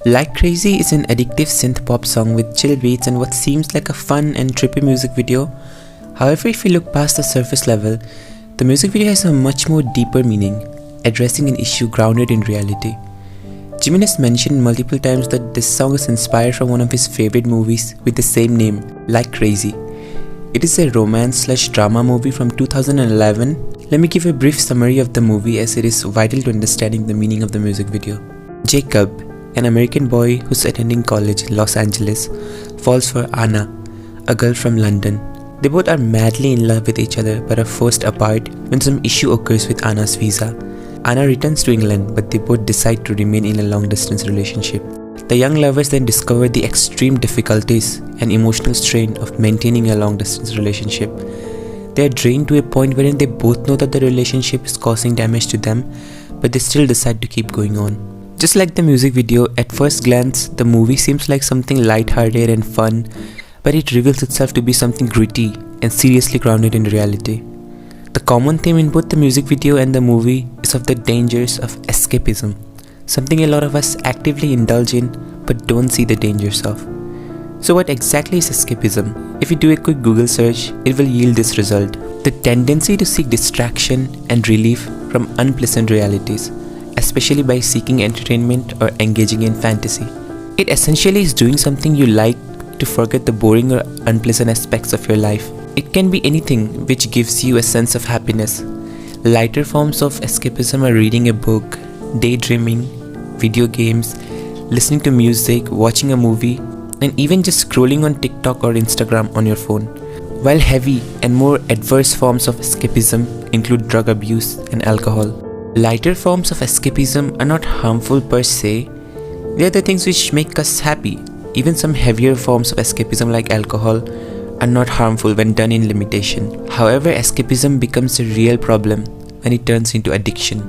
Like Crazy is an addictive synth pop song with chill beats and what seems like a fun and trippy music video. However, if you look past the surface level, the music video has a much more deeper meaning, addressing an issue grounded in reality. Jimin has mentioned multiple times that this song is inspired from one of his favorite movies with the same name, Like Crazy. It is a romance/drama movie from 2011. Let me give a brief summary of the movie as it is vital to understanding the meaning of the music video. Jacob, an American boy who's attending college in Los Angeles, falls for Anna, a girl from London. They both are madly in love with each other but are forced apart when some issue occurs with Anna's visa. Anna returns to England, but they both decide to remain in a long-distance relationship. The young lovers then discover the extreme difficulties and emotional strain of maintaining a long-distance relationship. They are drained to a point wherein they both know that the relationship is causing damage to them, but they still decide to keep going on. Just like the music video, at first glance, the movie seems like something light-hearted and fun, but it reveals itself to be something gritty and seriously grounded in reality. The common theme in both the music video and the movie is of the dangers of escapism, something a lot of us actively indulge in but don't see the dangers of. So what exactly is escapism? If you do a quick Google search, it will yield this result: the tendency to seek distraction and relief from unpleasant realities, especially by seeking entertainment or engaging in fantasy. It essentially is doing something you like to forget the boring or unpleasant aspects of your life. It can be anything which gives you a sense of happiness. Lighter forms of escapism are reading a book, daydreaming, video games, listening to music, watching a movie, and even just scrolling on TikTok or Instagram on your phone. While heavy and more adverse forms of escapism include drug abuse and alcohol. Lighter forms of escapism are not harmful per se, they are the things which make us happy. Even some heavier forms of escapism like alcohol are not harmful when done in limitation. However, escapism becomes a real problem when it turns into addiction.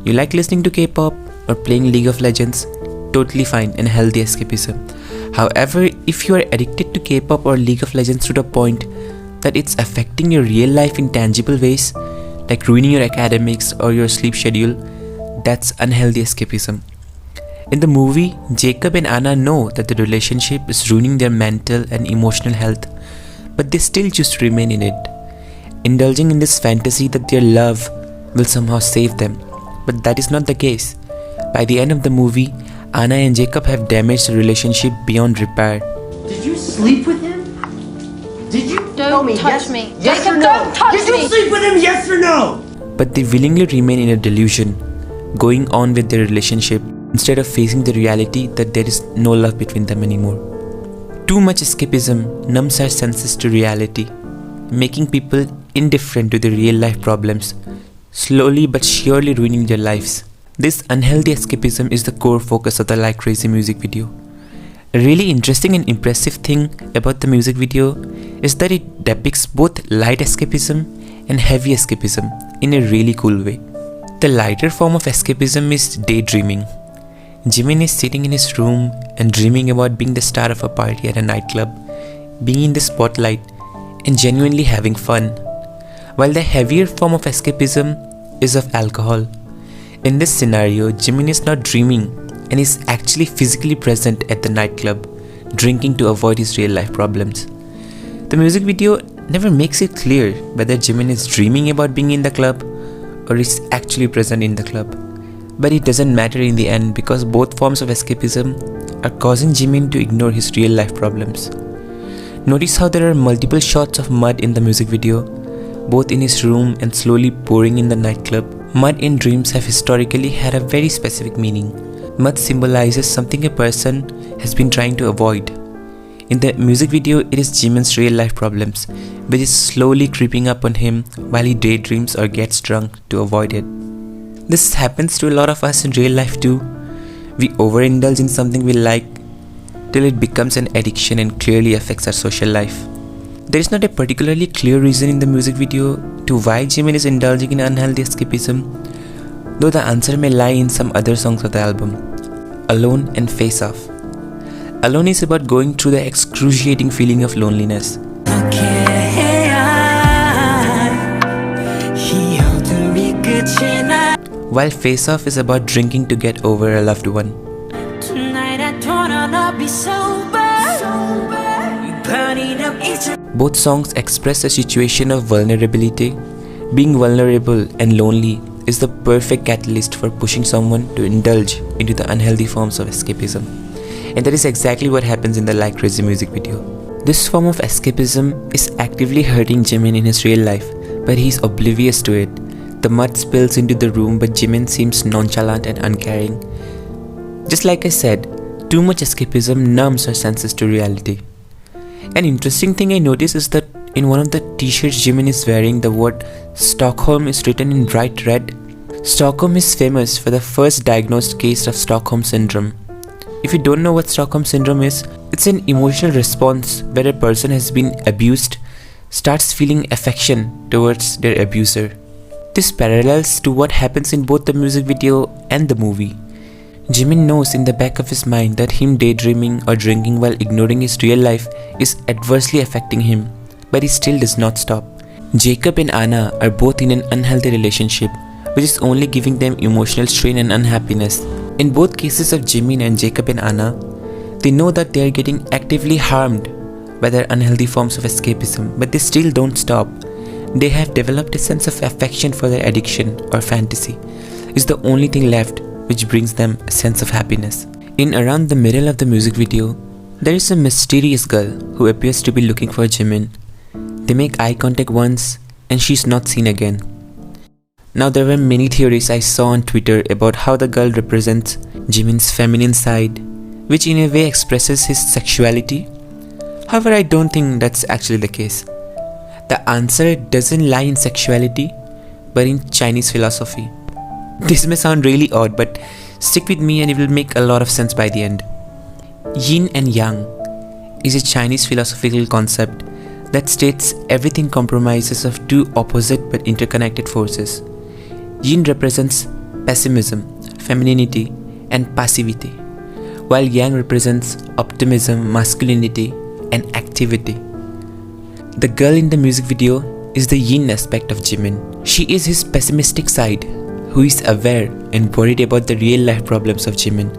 You like listening to K-pop or playing League of Legends? Totally fine and healthy escapism. However, if you are addicted to K-pop or League of Legends to the point that it's affecting your real life in tangible ways, like ruining your academics or your sleep schedule, that's unhealthy escapism. In the movie, Jacob and Anna know that the relationship is ruining their mental and emotional health, but they still choose to remain in it, indulging in this fantasy that their love will somehow save them. But that is not the case. By the end of the movie, Anna and Jacob have damaged the relationship beyond repair. Did you sleep with him? Did you? Don't touch me. Yes Jacob, or no? don't touch Did you me. sleep with him? Yes or no? But they willingly remain in a delusion, going on with their relationship instead of facing the reality that there is no love between them anymore. Too much escapism numbs our senses to reality, making people indifferent to their real life problems, slowly but surely ruining their lives. This unhealthy escapism is the core focus of the Like Crazy music video. A really interesting and impressive thing about the music video is that it depicts both light escapism and heavy escapism in a really cool way. The lighter form of escapism is daydreaming. Jimin is sitting in his room and dreaming about being the star of a party at a nightclub, being in the spotlight, and genuinely having fun. While the heavier form of escapism is of alcohol. In this scenario, Jimin is not dreaming and is actually physically present at the nightclub, drinking to avoid his real life problems. The music video never makes it clear whether Jimin is dreaming about being in the club or is actually present in the club. But it doesn't matter in the end because both forms of escapism are causing Jimin to ignore his real life problems. Notice how there are multiple shots of mud in the music video, both in his room and slowly pouring in the nightclub. Mud in dreams have historically had a very specific meaning. Mud symbolizes something a person has been trying to avoid. In the music video, it is Jimin's real life problems, which is slowly creeping up on him while he daydreams or gets drunk to avoid it. This happens to a lot of us in real life too. We overindulge in something we like till it becomes an addiction and clearly affects our social life. There is not a particularly clear reason in the music video to why Jimin is indulging in unhealthy escapism, though the answer may lie in some other songs of the album. Alone and Face Off. Alone is about going through the excruciating feeling of loneliness. While Face Off is about drinking to get over a loved one. Both songs express a situation of vulnerability. Being vulnerable and lonely is the perfect catalyst for pushing someone to indulge into the unhealthy forms of escapism. And that is exactly what happens in the Like Crazy music video. This form of escapism is actively hurting Jimin in his real life, but he is oblivious to it. The mud spills into the room, but Jimin seems nonchalant and uncaring. Just like I said, too much escapism numbs our senses to reality. An interesting thing I noticed is that in one of the t-shirts Jimin is wearing, the word Stockholm is written in bright red. Stockholm is famous for the first diagnosed case of Stockholm Syndrome. If you don't know what Stockholm Syndrome is, it's an emotional response where a person has been abused starts feeling affection towards their abuser. This parallels to what happens in both the music video and the movie. Jimin knows in the back of his mind that him daydreaming or drinking while ignoring his real life is adversely affecting him, but he still does not stop. Jacob and Anna are both in an unhealthy relationship, which is only giving them emotional strain and unhappiness. In both cases of Jimin and Jacob and Anna, they know that they are getting actively harmed by their unhealthy forms of escapism, but they still don't stop. They have developed a sense of affection for their addiction or fantasy. It's the only thing left which brings them a sense of happiness. In around the middle of the music video, there is a mysterious girl who appears to be looking for Jimin. They make eye contact once and she's not seen again. Now there were many theories I saw on Twitter about how the girl represents Jimin's feminine side, which in a way expresses his sexuality. However, I don't think that's actually the case. The answer doesn't lie in sexuality, but in Chinese philosophy. This may sound really odd, but stick with me and it will make a lot of sense by the end. Yin and Yang is a Chinese philosophical concept that states everything compromises of two opposite but interconnected forces. Yin represents pessimism, femininity, and passivity, while Yang represents optimism, masculinity, and activity. The girl in the music video is the Yin aspect of Jimin. She is his pessimistic side, who is aware and worried about the real life problems of Jimin.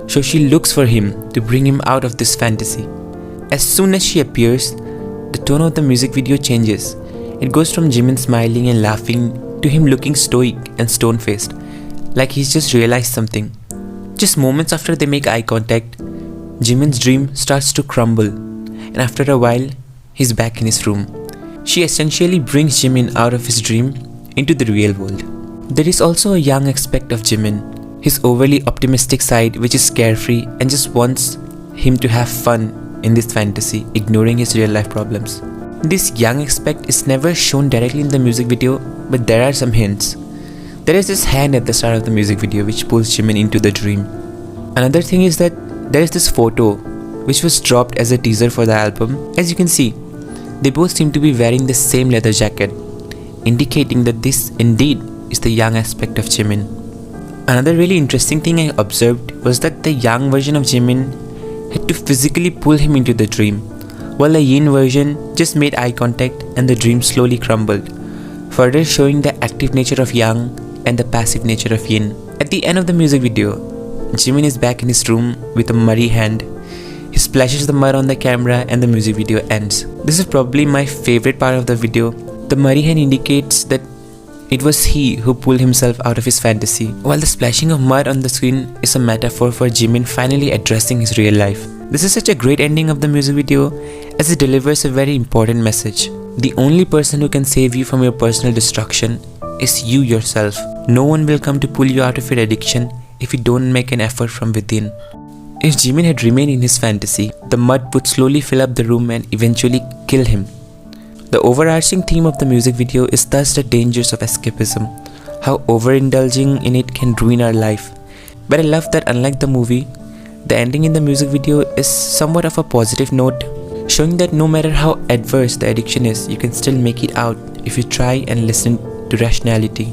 So she looks for him to bring him out of this fantasy. As soon as she appears, the tone of the music video changes. It goes from Jimin smiling and laughing to him looking stoic and stone-faced, like he's just realized something. Just moments after they make eye contact, Jimin's dream starts to crumble, and after a while, he's back in his room. She essentially brings Jimin out of his dream into the real world. There is also a Yang aspect of Jimin, his overly optimistic side which is carefree and just wants him to have fun in this fantasy, ignoring his real life problems. This Yang aspect is never shown directly in the music video, but there are some hints. There is this hand at the start of the music video which pulls Jimin into the dream. Another thing is that there is this photo which was dropped as a teaser for the album. As you can see, they both seem to be wearing the same leather jacket, indicating that this indeed is the Yang aspect of Jimin. Another really interesting thing I observed was that the Yang version of Jimin had to physically pull him into the dream, while the Yin version just made eye contact and the dream slowly crumbled, further showing the active nature of Yang and the passive nature of Yin. At the end of the music video, Jimin is back in his room with a muddy hand. He splashes the mud on the camera and the music video ends. This is probably my favorite part of the video. The muddy hand indicates that it was he who pulled himself out of his fantasy, while the splashing of mud on the screen is a metaphor for Jimin finally addressing his real life. This is such a great ending of the music video as it delivers a very important message. The only person who can save you from your personal destruction is you yourself. No one will come to pull you out of your addiction if you don't make an effort from within. If Jimin had remained in his fantasy, the mud would slowly fill up the room and eventually kill him. The overarching theme of the music video is thus the dangers of escapism, how overindulging in it can ruin our life. But I love that unlike the movie, the ending in the music video is somewhat of a positive note, showing that no matter how adverse the addiction is, you can still make it out if you try and listen to rationality.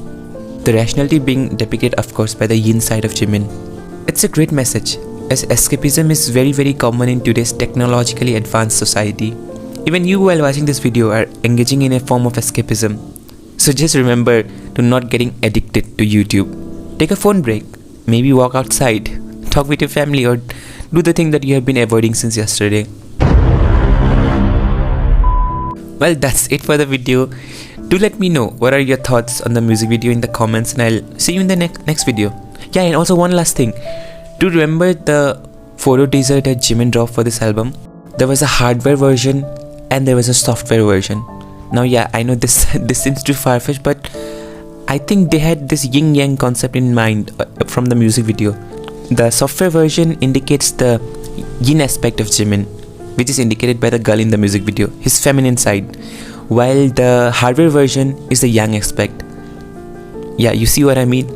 The rationality being depicted of course by the Yin side of Jimin. It's a great message, as escapism is very common in today's technologically advanced society. Even you while watching this video are engaging in a form of escapism. So just remember to not getting addicted to YouTube. Take a phone break, maybe walk outside, talk with your family or Do the thing that you have been avoiding since yesterday. Well, that's it for the video. Do let me know what are your thoughts on the music video in the comments, and I'll see you in the next video. Yeah, and also one last thing. Do you remember the photo teaser that Jimin dropped for this album? There was a hardware version and there was a software version. Now yeah, I know this seems too far-fetched, but I think they had this Yin Yang concept in mind from the music video. The software version indicates the yin aspect of Jimin, which is indicated by the girl in the music video, his feminine side, while the hardware version is the yang aspect. Yeah, you see what I mean?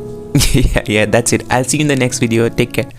Yeah, that's it. I'll see you in the next video. Take care.